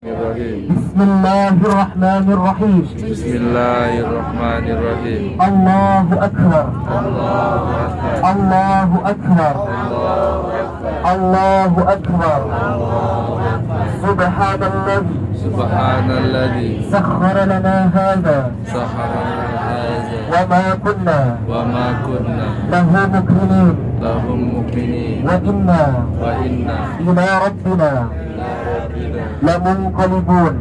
Bismillahirrahmanirrahim. Bismillahirrahmanirrahim. Allahu Akbar. Allahu Akbar. Allahu Akbar. Allahu Akbar. Subhanalladzi Subhanalladzi sakhkhara lana hadza sahara hadza wa ma kunna wa ma kunna lahu muqrinin lahum muqinin wa inna wa inna ila rabbina rabbina lamunqalibun.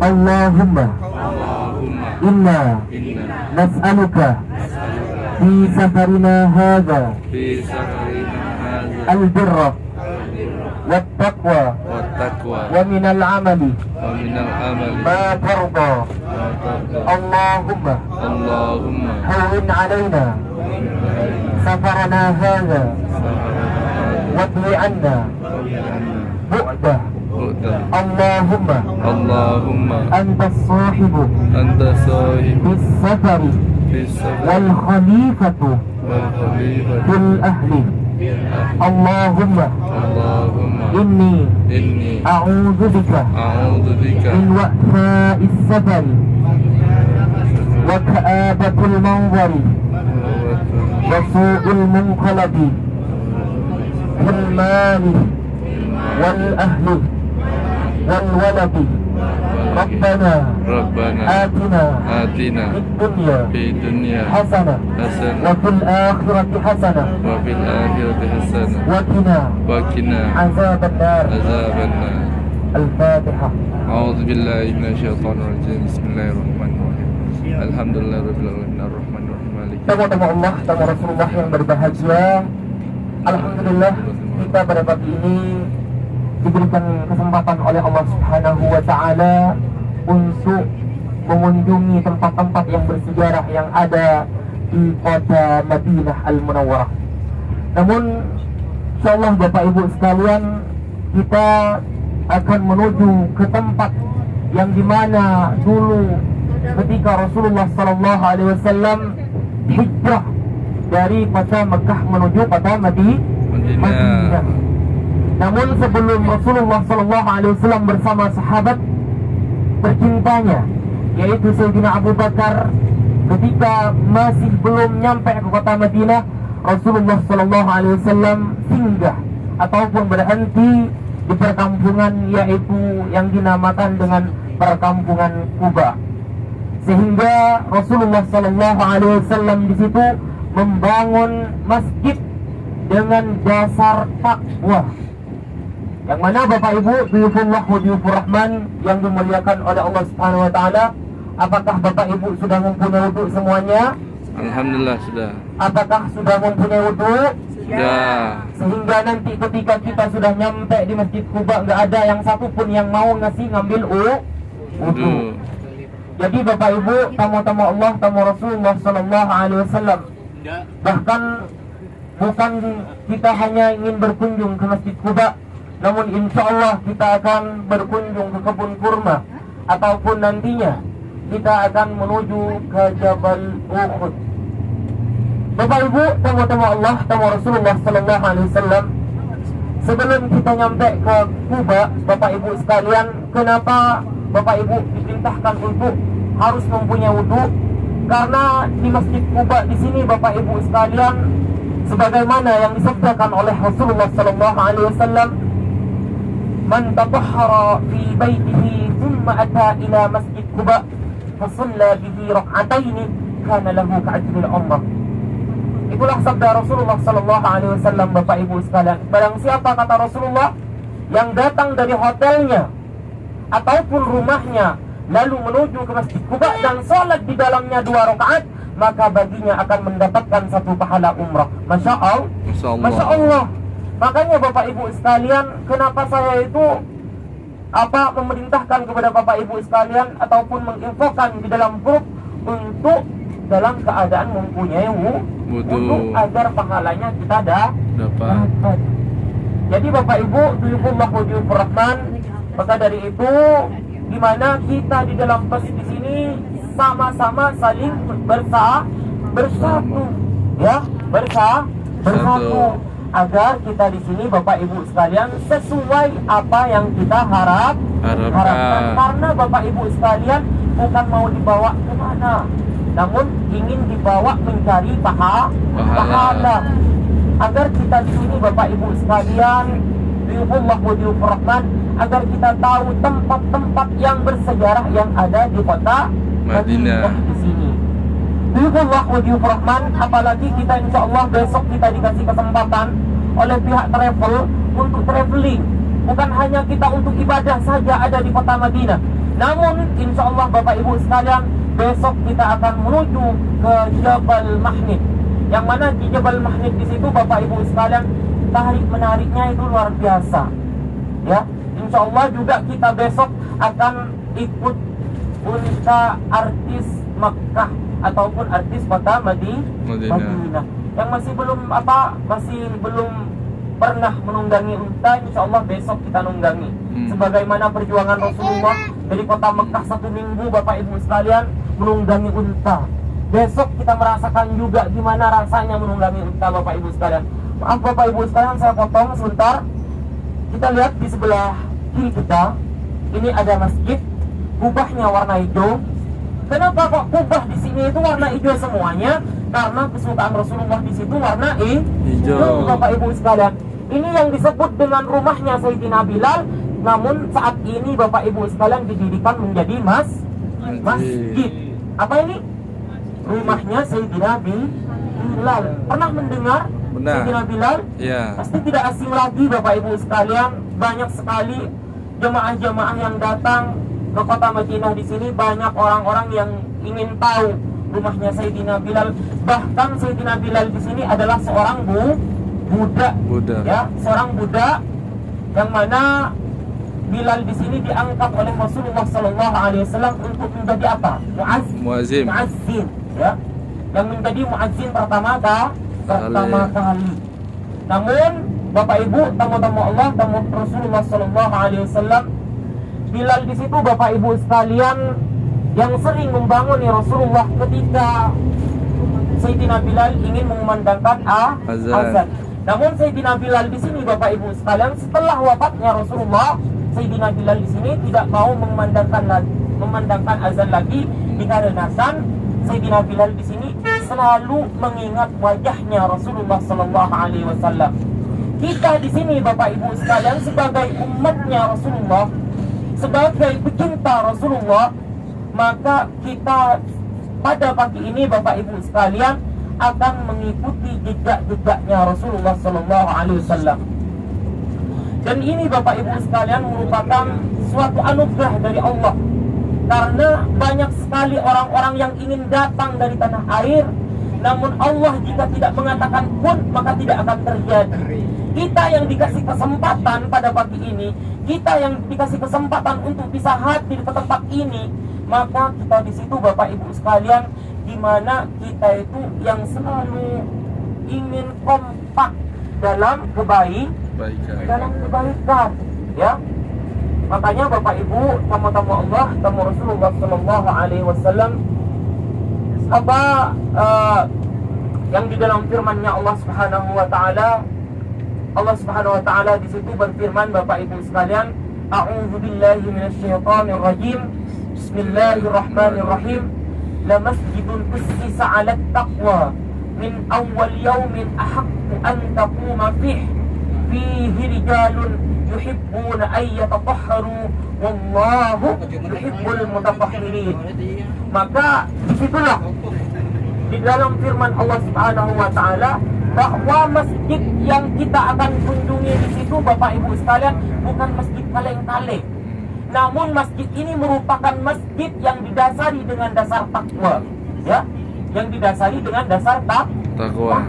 Allahumma Allahumma inna inna nas'aluka fi safarina hadza fi safarina hadza al-birra wat-taqwa wattaqwa wa minal amali wa minal amali ma tarda. ma tarda. Allahumma Allahumma hawwin alaina safarana hadza wadwi anna bu'dah. Allahumma Allahumma anta as-sahibu anta sahib bis-safari bis safar wal khalifatu wal khalifah fil ahli. Allahumma Allahumma inni inni a'udzu bika a'udzu bika min wa'tha'is safari wa ka'abatil manzari wa su'il munqalabi fil mali wal ahli wal waladi. Rabbana Rabbana atina atina fid dunya fid dunya hasanah wa hasanah fil akhirati hasanah wa fil akhirati hasanah wa qina wa qina azaban nar. azaban nar. Al-Fatihah. A'udzu billahi minasyaitonir rajim. Bismillahirrahmanirrahim. Alhamdulillahirabbil alamin arrahmanir rahim maliki Tamu-tamu Allah, tamu Rasulullah yang berbahagia, alhamdulillah kita pada pagi ini diberikan kesempatan oleh Allah Subhanahu wa taala untuk mengunjungi tempat-tempat yang bersejarah yang ada di kota Madinah Al-Munawwarah. Namun insyaallah Bapak Ibu sekalian, kita akan menuju ke tempat yang dimana dulu ketika Rasulullah sallallahu alaihi wasallam hijrah dari kota Mekah menuju kota Madinah. Namun sebelum Rasulullah sallallahu alaihi wasallam bersama sahabat tercintanya, yaitu Sayyidina Abu Bakar, ketika masih belum nyampe ke kota Madinah, Rasulullah sallallahu alaihi wasallam singgah ataupun berhenti di perkampungan, yaitu yang dinamakan dengan perkampungan Quba. Sehingga Rasulullah sallallahu alaihi wasallam di situ membangun masjid dengan dasar takwa. Yang mana Bapak Ibu duyufullah wa duyufur rahman yang dimuliakan oleh Allah Subhanahu wa taala, apakah Bapak Ibu sudah mempunyai wudu semuanya? Alhamdulillah sudah. Apakah sudah mempunyai wudu? Sudah. Sehingga nanti ketika kita sudah nyampe di Masjid Quba, nggak ada yang satu pun yang mau ngambil wudu. Jadi Bapak Ibu, tamu-tamu Allah, tamu Rasulullah sallallahu alaihi wasallam, bahkan bukan kita hanya ingin berkunjung ke Masjid Quba, namun insya Allah kita akan berkunjung ke kebun kurma, ataupun nantinya kita akan menuju ke Jabal Uhud. Bapak Ibu, tamu-tamu Allah, tamu Rasulullah sallallahu alaihi wasallam, sebelum kita nyampe ke Quba, Bapak Ibu sekalian, kenapa Bapak Ibu diperintahkan untuk harus mempunyai wudu? Karena di Masjid Quba di sini Bapak Ibu sekalian, sebagaimana yang disabdakan oleh Rasulullah sallallahu alaihi wasallam, man tatahhara fi baitihi thumma ata ila Masjid Quba fa shalla bihi rak'ataini kana lahu ka'ajril umrah. Itulah sabda Rasulullah sallallahu alaihi wasallam, Bapak Ibu sekalian. Barang siapa, kata Rasulullah, yang datang dari hotelnya ataupun rumahnya lalu menuju ke Masjid Quba dan salat di dalamnya 2 rakaat, maka baginya akan mendapatkan satu pahala umrah. Masya Allah. Masya Allah. Makanya Bapak Ibu sekalian, kenapa saya itu memerintahkan kepada Bapak Ibu sekalian ataupun menginfokan di dalam grup untuk dalam keadaan mempunyai wudu agar pahalanya kita dapat. Jadi Bapak Ibu duyufullah wa duyufur rahman, maka dari itu di mana kita di dalam masjid di sini sama-sama saling bersatu, ya, bersatu agar kita di sini Bapak Ibu sekalian sesuai apa yang kita harapkan. Karena Bapak Ibu sekalian bukan mau dibawa kemana, namun ingin dibawa mencari pahala. Agar kita di sini Bapak Ibu sekalian, Diyufullah wa Diyufur Rahman, agar kita tahu tempat-tempat yang bersejarah yang ada di kota Madinah di sini. Diyufullah wa Diyufur Rahman, apalagi kita insya Allah besok kita dikasih kesempatan oleh pihak travel untuk traveling. Bukan hanya kita untuk ibadah saja ada di kota Madinah, namun insya Allah Bapak Ibu sekalian, besok kita akan menuju ke Jabal Mahnid. Yang mana di Jabal Mahnid di situ Bapak Ibu sekalian, tarik menariknya itu luar biasa. Ya, insya Allah juga kita besok akan ikut unta artis Makkah ataupun artis kota Madinah. Yang masih belum pernah menunggangi unta, insya Allah besok kita nunggangi. Sebagaimana perjuangan Rasulullah dari kota Mekah 1 minggu Bapak Ibu sekalian menunggangi unta. Besok kita merasakan juga gimana rasanya menunggangi unta Bapak Ibu sekalian. Maaf Bapak Ibu sekalian, saya potong sebentar. Kita lihat di sebelah kiri kita, ini ada masjid, kubahnya warna hijau. Kenapa kok kubah di sini itu warna hijau semuanya? Karena kesukaan Rasulullah di situ warna hijau Bapak Ibu sekalian. Ini yang disebut dengan rumahnya Sayyidina Bilal. Namun saat ini Bapak Ibu sekalian didirikan menjadi masjid. Apa ini? Rumahnya Sayyidina Bilal. Pernah mendengar Sayyidina Bilal? Ya. Pasti tidak asing lagi Bapak Ibu sekalian. Banyak sekali jemaah-jemaah yang datang ke kota Madinah di sini. Banyak orang-orang yang ingin tahu rumahnya Sayyidina Bilal. Bahkan Sayyidina Bilal di sini adalah seorang budak. Ya, seorang budak yang mana Bilal di sini diangkat oleh Rasulullah SAW untuk menjadi apa? Muazzin. Ya, yang menjadi muazzin pertama kali. Namun Bapak Ibu, tamu-tamu Allah, tamu Rasulullah SAW, Bilal di situ Bapak Ibu sekalian yang sering membanguni Rasulullah ketika Sayyidina Bilal ingin mengumandangkan azan. Namun Sayyidina Bilal di sini Bapak Ibu sekalian, setelah wafatnya Rasulullah, Sayyidina Bilal di sini tidak mau memandangkan azan lagi, dikarenakan Sayyidina Bilal di sini selalu mengingat wajahnya Rasulullah SAW. Kita di sini Bapak Ibu sekalian sebagai umatnya Rasulullah, sebagai pecinta Rasulullah, maka kita pada pagi ini Bapak Ibu sekalian akan mengikuti jejak-jejaknya Rasulullah SAW. Dan ini Bapak Ibu sekalian merupakan suatu anugerah dari Allah. Karena banyak sekali orang-orang yang ingin datang dari tanah air, namun Allah jika tidak mengatakan kun, maka tidak akan terjadi. Kita yang dikasih kesempatan pada pagi ini, kita yang dikasih kesempatan untuk bisa hadir ke tempat ini, maka kita di situ Bapak Ibu sekalian, di mana kita itu yang selalu ingin kompak dalam kebaikan, ya. Makanya Bapak Ibu, tamu-tamu Allah, tamu Rasulullah SAW, yang di dalam firman-Nya Allah Subhanahu wa taala, Allah Subhanahu wa taala di situ berfirman Bapak Ibu sekalian, A'udzu billahi minasyaitonir rajim. Bismillahirrahmanirrahim. La masjidun ussisa 'alat taqwa min awwal yawmin ahaqqu an taquma fihi rijalun yuhibbuna an yatatahharu wallahu yuhibbul mutatahhirin. Maka disitulah di dalam firman Allah Subhanahu wa taala bahwa masjid yang kita akan kunjungi di situ Bapak Ibu sekalian bukan masjid kaleng-kaleng, namun masjid ini merupakan masjid yang didasari dengan dasar takwa, ya, yang didasari dengan dasar takwa.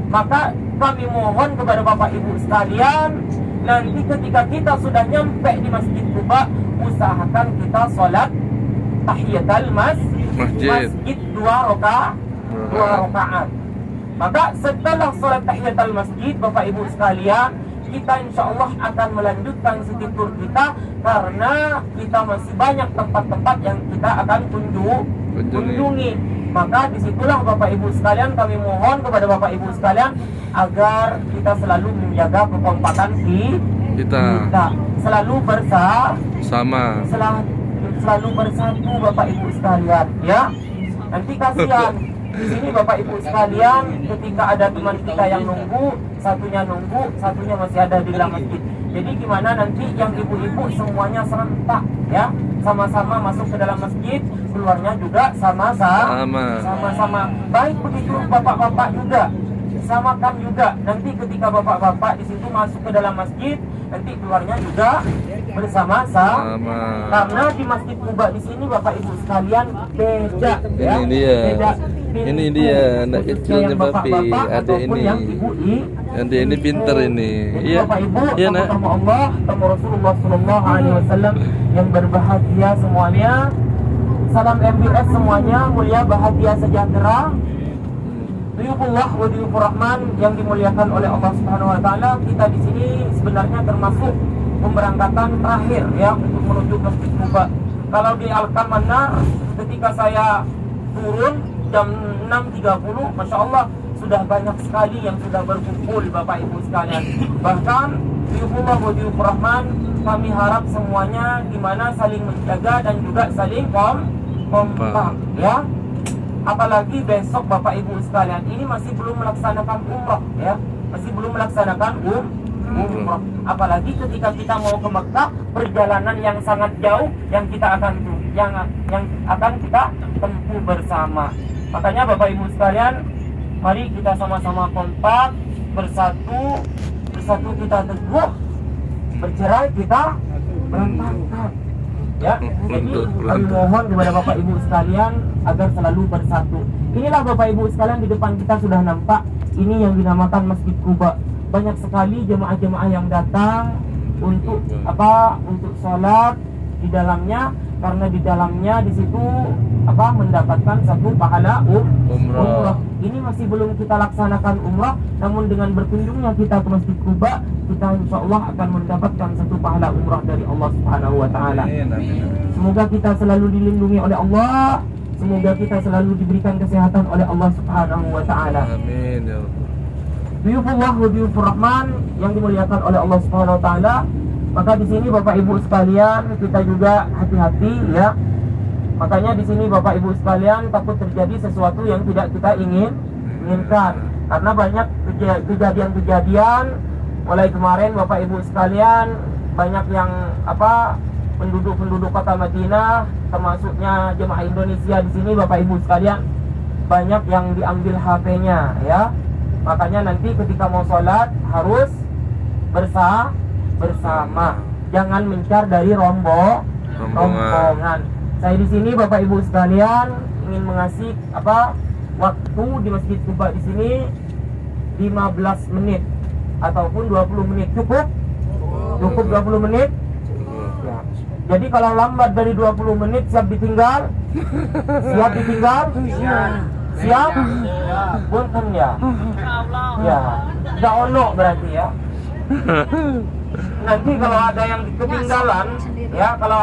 Maka kami mohon kepada Bapak Ibu sekalian, nanti ketika kita sudah nyampe di Masjid Quba, usahakan kita sholat tahiyatul masjid 2 rakaat. Maka setelah sholat tahiyatul masjid Bapak Ibu sekalian, kita insya Allah akan melanjutkan city tour kita, karena kita masih banyak tempat-tempat yang kita akan kunjungi. Maka disitulah Bapak Ibu sekalian, kami mohon kepada Bapak Ibu sekalian agar kita selalu menjaga kekompakan kita, selalu selalu bersatu Bapak Ibu sekalian, ya. Nanti kasihan di sini Bapak Ibu sekalian, ketika ada teman kita yang nunggu, satunya masih ada di dalam masjid. Jadi gimana nanti yang ibu-ibu semuanya serentak, ya, sama-sama masuk ke dalam masjid, keluarnya juga sama-sama. Baik begitu bapak-bapak juga, samakan juga. Nanti ketika bapak-bapak di situ masuk ke dalam masjid, nanti keluarnya juga bersama-sama. Karena di Masjid Quba di sini Bapak Ibu sekalian beda, ya. Ini dia anak kecilnya Papi, adik ini. Adik ini pinter ini. Iya. Bapak Ibu, Iya, Nak. tamu Allah, tamu Rasulullah sallallahu alaihi wasallam yang berbahagia semuanya. Salam MBS semuanya, mulia bahagia sejahtera. Duyufullah wa duyufur rahman yang dimuliakan oleh Allah Subhanahu wa taala. Kita di sini sebenarnya termasuk pemberangkatan terakhir, ya, untuk menuju ke Masjid Quba. Kalau di Al-Kamannar ketika saya turun jam 6.30, Masya Allah sudah banyak sekali yang sudah berkumpul Bapak Ibu sekalian. Bahkan duyufullah wa duyufur rahman, kami harap semuanya gimana saling menjaga dan juga saling kompak, ya. Apalagi besok Bapak Ibu sekalian, ini masih belum melaksanakan umrah, ya, masih belum melaksanakan umrah. Apalagi ketika kita mau ke Mekah, perjalanan yang sangat jauh yang akan kita tempuh bersama. Makanya Bapak Ibu sekalian, mari kita sama-sama kompak, bersatu kita teguh, bercerai kita berantakan. Ya, jadi kami mohon kepada Bapak Ibu sekalian agar selalu bersatu. Inilah Bapak Ibu sekalian, di depan kita sudah nampak ini yang dinamakan Masjid Quba. Banyak sekali jemaah-jemaah yang datang untuk untuk sholat di dalamnya, karena di dalamnya di situ mendapatkan satu pahala umrah. Ini masih belum kita laksanakan umrah, namun dengan berkunjungnya kita ke Masjid Quba, kita insya Allah akan mendapatkan satu pahala umrah dari Allah Subhanahu wa taala. Semoga kita selalu dilindungi oleh Allah, semoga kita selalu diberikan kesehatan oleh Allah Subhanahu wa taala. Amin ya Allah. Duyufullah wa duyufur rahman yang dimuliakan oleh Allah Subhanahu wa taala. Maka di sini Bapak Ibu sekalian, kita juga hati-hati, ya. Makanya di sini Bapak Ibu sekalian, takut terjadi sesuatu yang tidak kita inginkan. Karena banyak kejadian-kejadian mulai kemarin Bapak Ibu sekalian, banyak yang penduduk kota Madinah, termasuknya jemaah Indonesia di sini Bapak Ibu sekalian, banyak yang diambil HP-nya, ya. Makanya nanti ketika mau sholat harus bersama, jangan mencar dari rombongan. Saya di sini Bapak Ibu sekalian ingin mengasih waktu di Masjid Quba di sini 15 menit ataupun 20 menit. Cukup 20 menit. Ya. Jadi kalau lambat dari 20 menit siap ditinggal? Siap ditinggal? Siap? Punten ya. Ya, gak ono berarti, ya. Nanti kalau ada yang ketinggalan, ya, kalau